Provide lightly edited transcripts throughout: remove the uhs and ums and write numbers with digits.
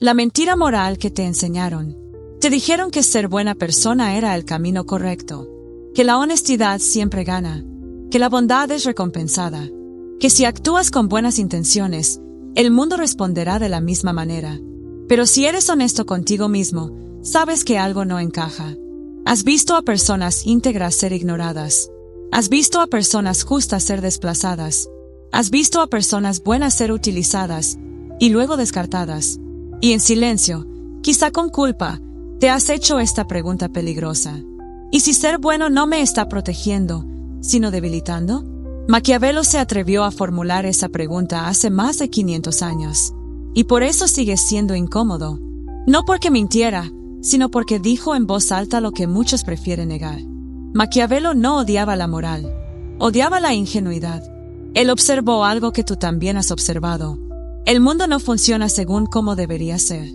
La mentira moral que te enseñaron. Te dijeron que ser buena persona era el camino correcto, que la honestidad siempre gana, que la bondad es recompensada, que si actúas con buenas intenciones, el mundo responderá de la misma manera. Pero si eres honesto contigo mismo, sabes que algo no encaja. Has visto a personas íntegras ser ignoradas. Has visto a personas justas ser desplazadas. Has visto a personas buenas ser utilizadas y luego descartadas. Y en silencio, quizá con culpa, te has hecho esta pregunta peligrosa. ¿Y si ser bueno no me está protegiendo, sino debilitando? Maquiavelo se atrevió a formular esa pregunta hace más de 500 años. Y por eso sigue siendo incómodo. No porque mintiera, sino porque dijo en voz alta lo que muchos prefieren negar. Maquiavelo no odiaba la moral. Odiaba la ingenuidad. Él observó algo que tú también has observado. El mundo no funciona según cómo debería ser,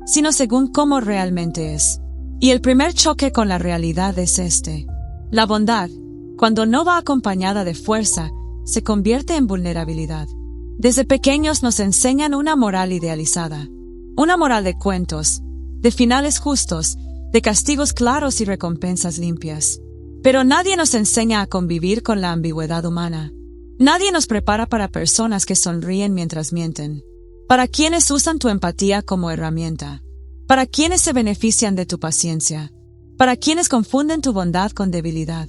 sino según cómo realmente es. Y el primer choque con la realidad es este. La bondad, cuando no va acompañada de fuerza, se convierte en vulnerabilidad. Desde pequeños nos enseñan una moral idealizada. Una moral de cuentos, de finales justos, de castigos claros y recompensas limpias. Pero nadie nos enseña a convivir con la ambigüedad humana. Nadie nos prepara para personas que sonríen mientras mienten, para quienes usan tu empatía como herramienta, para quienes se benefician de tu paciencia, para quienes confunden tu bondad con debilidad.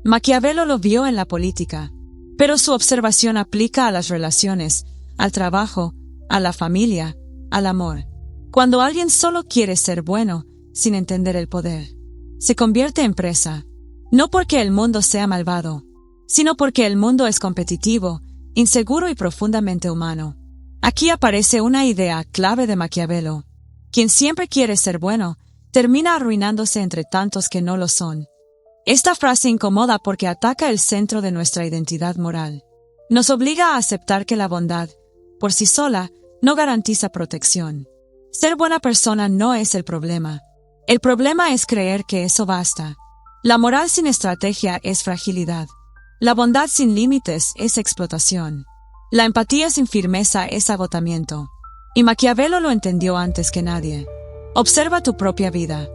Maquiavelo lo vio en la política, pero su observación aplica a las relaciones, al trabajo, a la familia, al amor. Cuando alguien solo quiere ser bueno, sin entender el poder, se convierte en presa, no porque el mundo sea malvado, sino porque el mundo es competitivo, inseguro y profundamente humano. Aquí aparece una idea clave de Maquiavelo. Quien siempre quiere ser bueno, termina arruinándose entre tantos que no lo son. Esta frase incomoda porque ataca el centro de nuestra identidad moral. Nos obliga a aceptar que la bondad, por sí sola, no garantiza protección. Ser buena persona no es el problema. El problema es creer que eso basta. La moral sin estrategia es fragilidad. La bondad sin límites es explotación. La empatía sin firmeza es agotamiento. Y Maquiavelo lo entendió antes que nadie. Observa tu propia vida.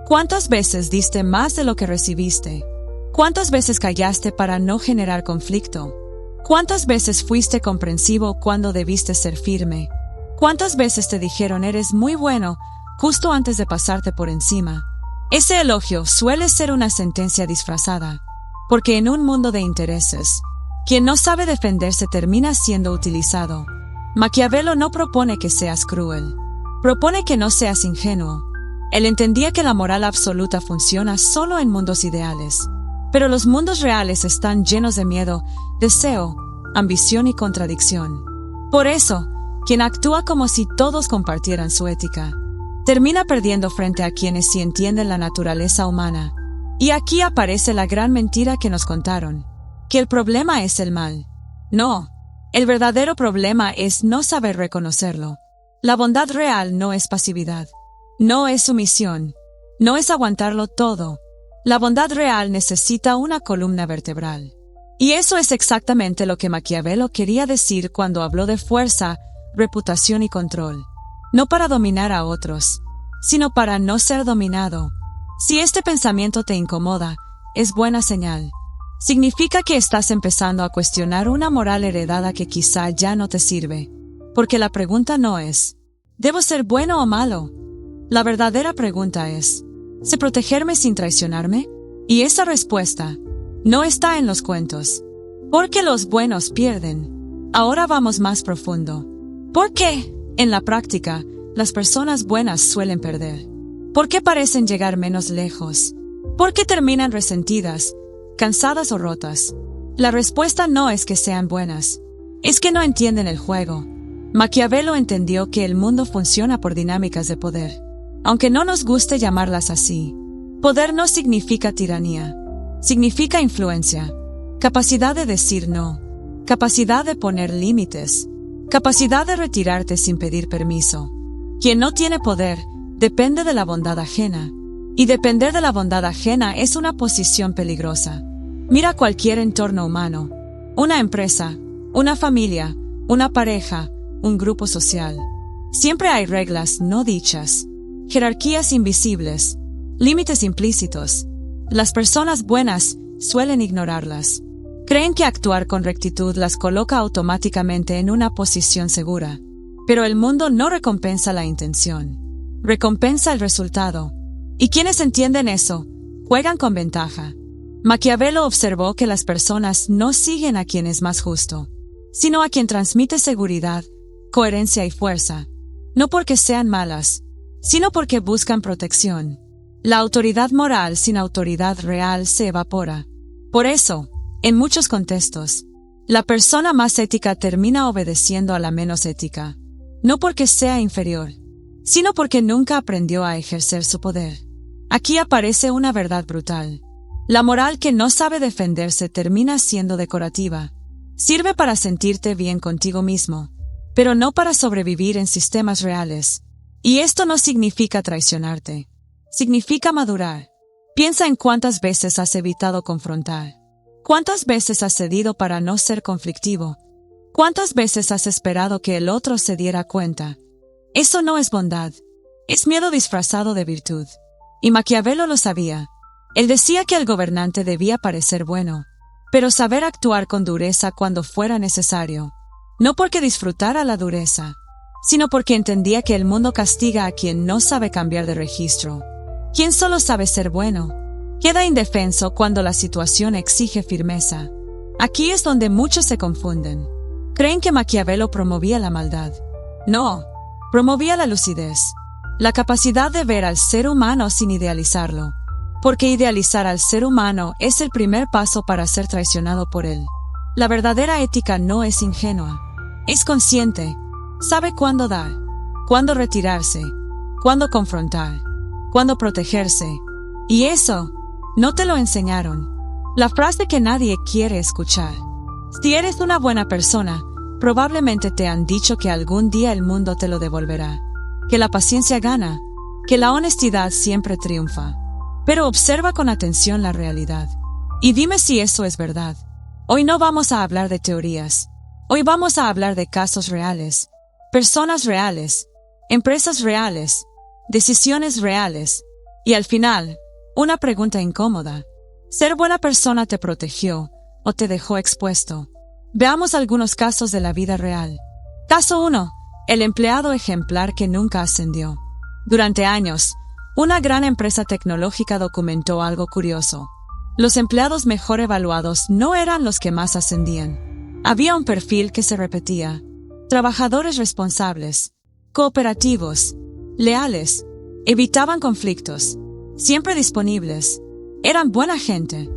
¿Cuántas veces diste más de lo que recibiste? ¿Cuántas veces callaste para no generar conflicto? ¿Cuántas veces fuiste comprensivo cuando debiste ser firme? ¿Cuántas veces te dijeron eres muy bueno justo antes de pasarte por encima? Ese elogio suele ser una sentencia disfrazada. Porque en un mundo de intereses, quien no sabe defenderse termina siendo utilizado. Maquiavelo no propone que seas cruel. Propone que no seas ingenuo. Él entendía que la moral absoluta funciona solo en mundos ideales. Pero los mundos reales están llenos de miedo, deseo, ambición y contradicción. Por eso, quien actúa como si todos compartieran su ética, termina perdiendo frente a quienes sí entienden la naturaleza humana. Y aquí aparece la gran mentira que nos contaron, que el problema es el mal. No, el verdadero problema es no saber reconocerlo. La bondad real no es pasividad, no es sumisión, no es aguantarlo todo. La bondad real necesita una columna vertebral. Y eso es exactamente lo que Maquiavelo quería decir cuando habló de fuerza, reputación y control. No para dominar a otros, sino para no ser dominado. Si este pensamiento te incomoda, es buena señal. Significa que estás empezando a cuestionar una moral heredada que quizá ya no te sirve. Porque la pregunta no es, ¿debo ser bueno o malo? La verdadera pregunta es, ¿sé protegerme sin traicionarme? Y esa respuesta no está en los cuentos. Porque los buenos pierden. Ahora vamos más profundo. ¿Por qué, en la práctica, las personas buenas suelen perder? ¿Por qué parecen llegar menos lejos? ¿Por qué terminan resentidas, cansadas o rotas? La respuesta no es que sean buenas, es que no entienden el juego. Maquiavelo entendió que el mundo funciona por dinámicas de poder. Aunque no nos guste llamarlas así, poder no significa tiranía, significa influencia, capacidad de decir no, capacidad de poner límites, capacidad de retirarte sin pedir permiso. Quien no tiene poder, depende de la bondad ajena. Y depender de la bondad ajena es una posición peligrosa. Mira cualquier entorno humano. Una empresa, una familia, una pareja, un grupo social. Siempre hay reglas no dichas, jerarquías invisibles, límites implícitos. Las personas buenas suelen ignorarlas. Creen que actuar con rectitud las coloca automáticamente en una posición segura. Pero el mundo no recompensa la intención, recompensa el resultado. Y quienes entienden eso, juegan con ventaja. Maquiavelo observó que las personas no siguen a quien es más justo, sino a quien transmite seguridad, coherencia y fuerza. No porque sean malas, sino porque buscan protección. La autoridad moral sin autoridad real se evapora. Por eso, en muchos contextos, la persona más ética termina obedeciendo a la menos ética. No porque sea inferior, sino porque nunca aprendió a ejercer su poder. Aquí aparece una verdad brutal. La moral que no sabe defenderse termina siendo decorativa. Sirve para sentirte bien contigo mismo, pero no para sobrevivir en sistemas reales. Y esto no significa traicionarte. Significa madurar. Piensa en cuántas veces has evitado confrontar. ¿Cuántas veces has cedido para no ser conflictivo? ¿Cuántas veces has esperado que el otro se diera cuenta? Eso no es bondad. Es miedo disfrazado de virtud. Y Maquiavelo lo sabía. Él decía que el gobernante debía parecer bueno, pero saber actuar con dureza cuando fuera necesario. No porque disfrutara la dureza, sino porque entendía que el mundo castiga a quien no sabe cambiar de registro. Quien solo sabe ser bueno, queda indefenso cuando la situación exige firmeza. Aquí es donde muchos se confunden. Creen que Maquiavelo promovía la maldad. No, promovía la lucidez, la capacidad de ver al ser humano sin idealizarlo. Porque idealizar al ser humano es el primer paso para ser traicionado por él. La verdadera ética no es ingenua. Es consciente. Sabe cuándo dar, cuándo retirarse, cuándo confrontar, cuándo protegerse. Y eso, no te lo enseñaron. La frase que nadie quiere escuchar. Si eres una buena persona, probablemente te han dicho que algún día el mundo te lo devolverá. Que la paciencia gana, que la honestidad siempre triunfa. Pero observa con atención la realidad. Y dime si eso es verdad. Hoy no vamos a hablar de teorías. Hoy vamos a hablar de casos reales, personas reales, empresas reales, decisiones reales. Y al final, una pregunta incómoda. ¿Ser buena persona te protegió o te dejó expuesto? Veamos algunos casos de la vida real. Caso 1. El empleado ejemplar que nunca ascendió. Durante años, una gran empresa tecnológica documentó algo curioso. Los empleados mejor evaluados no eran los que más ascendían. Había un perfil que se repetía. Trabajadores responsables, cooperativos, leales, evitaban conflictos, siempre disponibles, eran buena gente.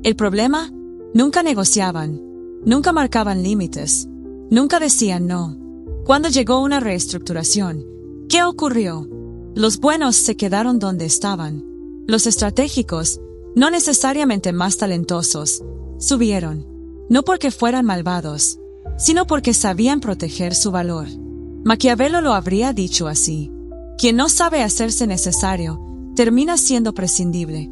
El problema, nunca negociaban, nunca marcaban límites, nunca decían no. Cuando llegó una reestructuración, ¿qué ocurrió? Los buenos se quedaron donde estaban. Los estratégicos, no necesariamente más talentosos, subieron. No porque fueran malvados, sino porque sabían proteger su valor. Maquiavelo lo habría dicho así. Quien no sabe hacerse necesario, termina siendo prescindible.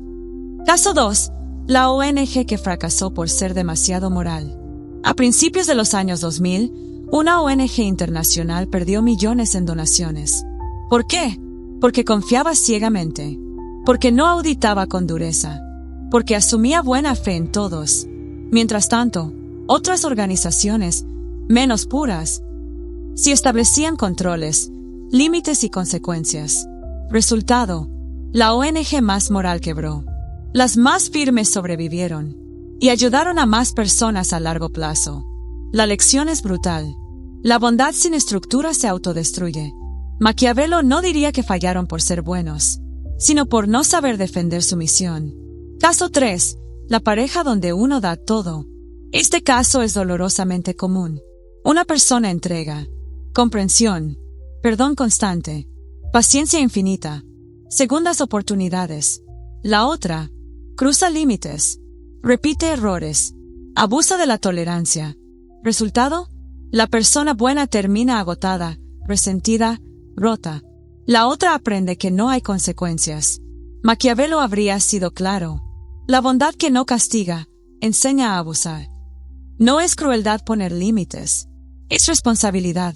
Caso 2. La ONG que fracasó por ser demasiado moral. A principios de los años 2000, una ONG internacional perdió millones en donaciones. ¿Por qué? Porque confiaba ciegamente. Porque no auditaba con dureza. Porque asumía buena fe en todos. Mientras tanto, otras organizaciones, menos puras, sí establecían controles, límites y consecuencias. Resultado, la ONG más moral quebró. Las más firmes sobrevivieron y ayudaron a más personas a largo plazo. La lección es brutal. La bondad sin estructura se autodestruye. Maquiavelo no diría que fallaron por ser buenos, sino por no saber defender su misión. Caso 3. La pareja donde uno da todo. Este caso es dolorosamente común. Una persona entrega comprensión, perdón constante, paciencia infinita, segundas oportunidades. La otra cruza límites, repite errores, abusa de la tolerancia. Resultado, la persona buena termina agotada, resentida, rota. La otra aprende que no hay consecuencias. Maquiavelo habría sido claro. La bondad que no castiga, enseña a abusar. No es crueldad poner límites. Es responsabilidad.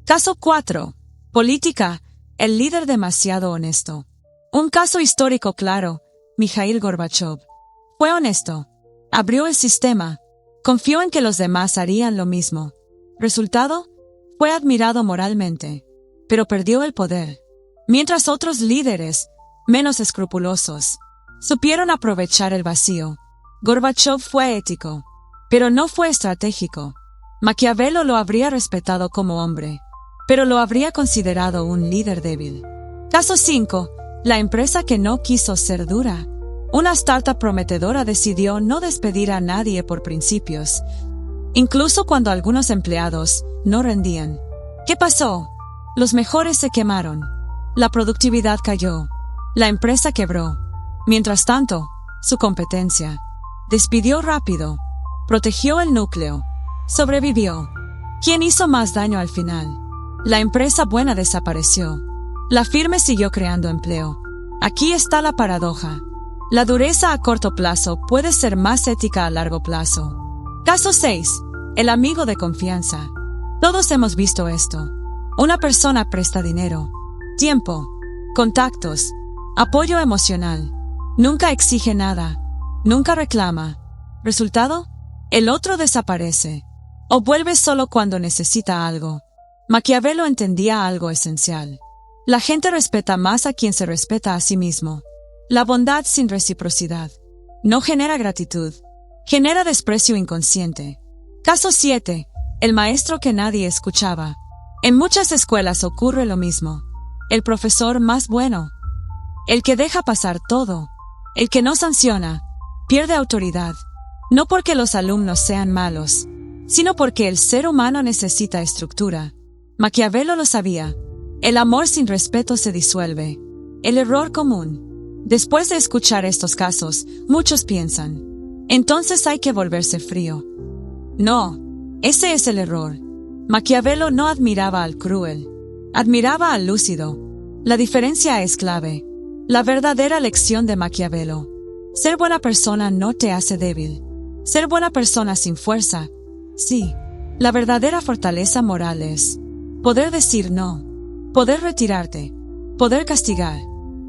Caso 4. Política, el líder demasiado honesto. Un caso histórico claro, Mikhail Gorbachev. Fue honesto. Abrió el sistema. Confió en que los demás harían lo mismo. Resultado, fue admirado moralmente, pero perdió el poder. Mientras otros líderes, menos escrupulosos, supieron aprovechar el vacío. Gorbachev fue ético, pero no fue estratégico. Maquiavelo lo habría respetado como hombre, pero lo habría considerado un líder débil. Caso 5. La empresa que no quiso ser dura. Una startup prometedora decidió no despedir a nadie por principios, incluso cuando algunos empleados no rendían. ¿Qué pasó? Los mejores se quemaron. La productividad cayó. La empresa quebró. Mientras tanto, su competencia despidió rápido, protegió el núcleo, sobrevivió. ¿Quién hizo más daño al final? La empresa buena desapareció. La firme siguió creando empleo. Aquí está la paradoja. La dureza a corto plazo puede ser más ética a largo plazo. Caso 6. El amigo de confianza. Todos hemos visto esto. Una persona presta dinero, tiempo, contactos, apoyo emocional. Nunca exige nada. Nunca reclama. ¿Resultado? El otro desaparece. O vuelve solo cuando necesita algo. Maquiavelo entendía algo esencial. La gente respeta más a quien se respeta a sí mismo. La bondad sin reciprocidad no genera gratitud, genera desprecio inconsciente. Caso 7. El maestro que nadie escuchaba. En muchas escuelas ocurre lo mismo. El profesor más bueno, el que deja pasar todo, el que no sanciona, pierde autoridad. No porque los alumnos sean malos, sino porque el ser humano necesita estructura. Maquiavelo lo sabía. El amor sin respeto se disuelve. El error común. Después de escuchar estos casos, muchos piensan, entonces hay que volverse frío. No, ese es el error. Maquiavelo no admiraba al cruel, admiraba al lúcido. La diferencia es clave. La verdadera lección de Maquiavelo. Ser buena persona no te hace débil. Ser buena persona sin fuerza, sí. La verdadera fortaleza moral es poder decir no, poder retirarte, poder castigar,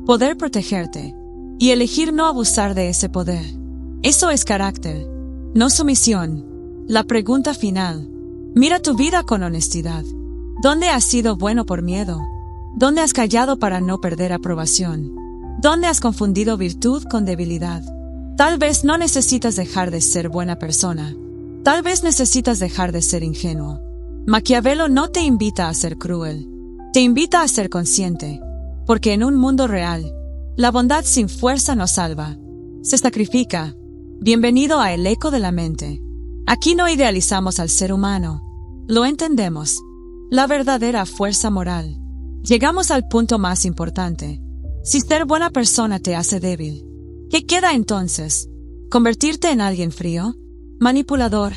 poder protegerte y elegir no abusar de ese poder. Eso es carácter, no sumisión. La pregunta final. Mira tu vida con honestidad. ¿Dónde has sido bueno por miedo? ¿Dónde has callado para no perder aprobación? ¿Dónde has confundido virtud con debilidad? Tal vez no necesitas dejar de ser buena persona. Tal vez necesitas dejar de ser ingenuo. Maquiavelo no te invita a ser cruel. Te invita a ser consciente. Porque en un mundo real, la bondad sin fuerza nos salva. Se sacrifica. Bienvenido a El Eco de la Mente. Aquí no idealizamos al ser humano. Lo entendemos. La verdadera fuerza moral. Llegamos al punto más importante. Si ser buena persona te hace débil, ¿qué queda entonces? ¿Convertirte en alguien frío? ¿Manipulador?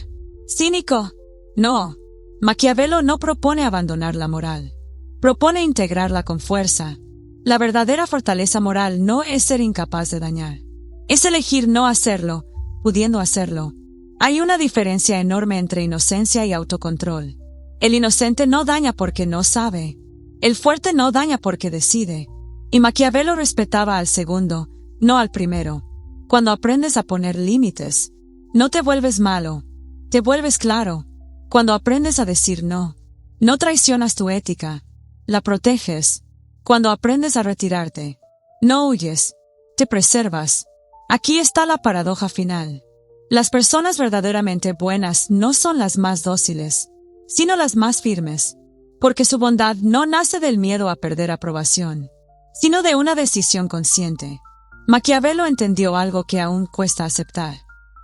¿Cínico? No. Maquiavelo no propone abandonar la moral. Propone integrarla con fuerza. La verdadera fortaleza moral no es ser incapaz de dañar. Es elegir no hacerlo, pudiendo hacerlo. Hay una diferencia enorme entre inocencia y autocontrol. El inocente no daña porque no sabe. El fuerte no daña porque decide. Y Maquiavelo respetaba al segundo, no al primero. Cuando aprendes a poner límites, no te vuelves malo, te vuelves claro. Cuando aprendes a decir no, no traicionas tu ética, la proteges. Cuando aprendes a retirarte, no huyes, te preservas. Aquí está la paradoja final. Las personas verdaderamente buenas no son las más dóciles, sino las más firmes, porque su bondad no nace del miedo a perder aprobación, sino de una decisión consciente. Maquiavelo entendió algo que aún cuesta aceptar.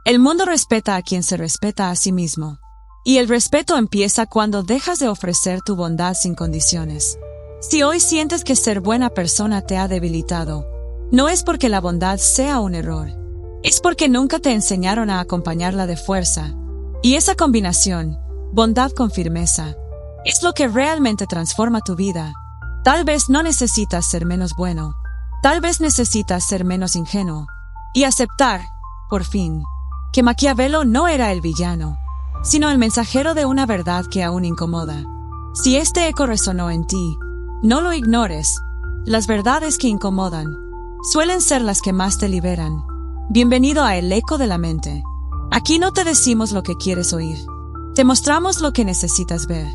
El mundo respeta a quien se respeta a sí mismo. Y el respeto empieza cuando dejas de ofrecer tu bondad sin condiciones. Si hoy sientes que ser buena persona te ha debilitado, no es porque la bondad sea un error. Es porque nunca te enseñaron a acompañarla de fuerza. Y esa combinación, bondad con firmeza, es lo que realmente transforma tu vida. Tal vez no necesitas ser menos bueno. Tal vez necesitas ser menos ingenuo. Y aceptar, por fin, que Maquiavelo no era el villano, sino el mensajero de una verdad que aún incomoda. Si este eco resonó en ti, No lo ignores. Las verdades que incomodan suelen ser las que más te liberan. Bienvenido a El Eco de la Mente. Aquí no te decimos lo que quieres oír. Te mostramos lo que necesitas ver.